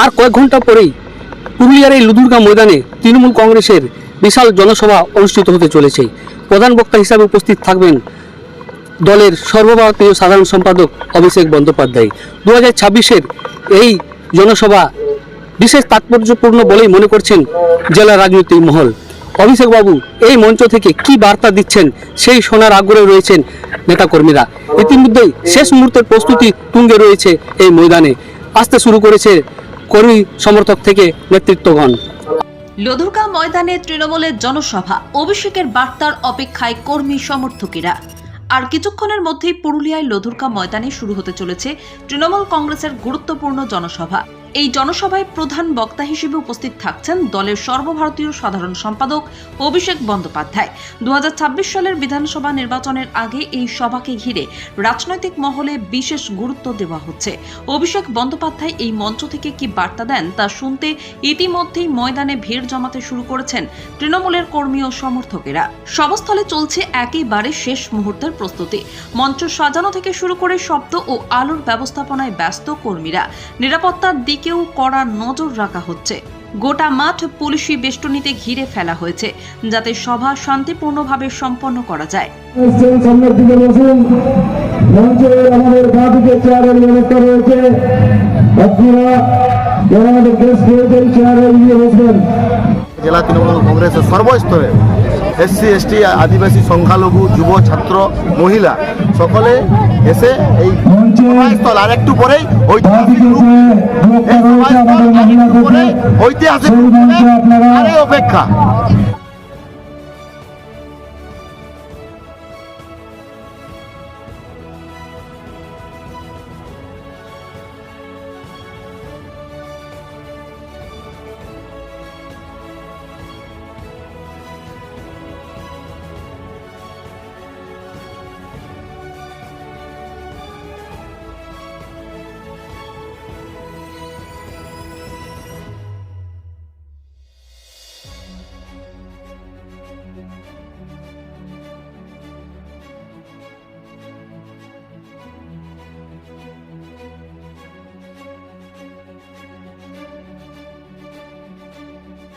আর কয়েক ঘন্টা পরেই পুরুলিয়ার এই লুদুরগা ময়দানে তৃণমূল কংগ্রেসের বিশাল জনসভা অনুষ্ঠিত হতে চলেছে। প্রধান বক্তা হিসাবে উপস্থিত থাকবেন দলের সর্বভারতীয় সাধারণ সম্পাদক অভিষেক বন্দ্যোপাধ্যায়। 2026-এর এই জনসভা বিশেষ তাৎপর্যপূর্ণ বলেই মনে করছেন জেলা রাজনৈতিক মহল। অভিষেক বাবু এই মঞ্চ থেকে কি বার্তা দিচ্ছেন সেই শোনার আগ্রহে রয়েছেন নেতাকর্মীরা। ইতিমধ্যেই শেষ মুহূর্তের প্রস্তুতি তুঙ্গে রয়েছে এই ময়দানে। আসতে শুরু করেছে কর্মী সমর্থক থেকে নেতৃত্বগণ। লুদুরগা ময়দানে তৃণমূলের জনসভা, অভিষেকের বার্তার অপেক্ষায় কর্মী সমর্থকেরা। আর কিছুক্ষণের মধ্যেই পুরুলিয়ায় লুদুরগা ময়দানে শুরু হতে চলেছে তৃণমূল কংগ্রেসের গুরুত্বপূর্ণ জনসভা। এই জনসভায় প্রধান বক্তা হিসেবে উপস্থিত থাকছেন দলের সর্বভারতীয় সাধারণ সম্পাদক অভিষেক বন্দ্যোপাধ্যায়। 2026 সালের বিধানসভা নির্বাচনের আগে এই সভাকে ঘিরে রাজনৈতিক মহলে বিশেষ গুরুত্ব দেওয়া হচ্ছে। অভিষেক বন্দ্যোপাধ্যায় এই মঞ্চ থেকে কি বার্তা দেন তা শুনতে ইতিমধ্যেই ময়দানে ভিড় জমাতে শুরু করেছেন তৃণমূলের কর্মী ও সমর্থকেরা। সভাস্থলে চলছে একেবারে শেষ মুহূর্তের প্রস্তুতি। মঞ্চ সাজানো থেকে শুরু করে শব্দ ও আলোর ব্যবস্থাপনায় ব্যস্ত কর্মীরা। নিরাপত্তার দিকেও কড়া নজর রাখা হচ্ছে। গোটা মাঠ পুলিশি বেষ্টনীতে ঘিরে ফেলা হয়েছে যাতে সভা শান্তিপূর্ণভাবে সম্পন্ন করা যায়। জেলা তৃণমূল কংগ্রেসের সর্বস্তরে এসসি এসটি আদিবাসী সংখ্যালঘু যুব ছাত্র মহিলা সকলে এসে এই সভাস্থল আর একটু পরেই ঐতিহাসিক অপেক্ষা।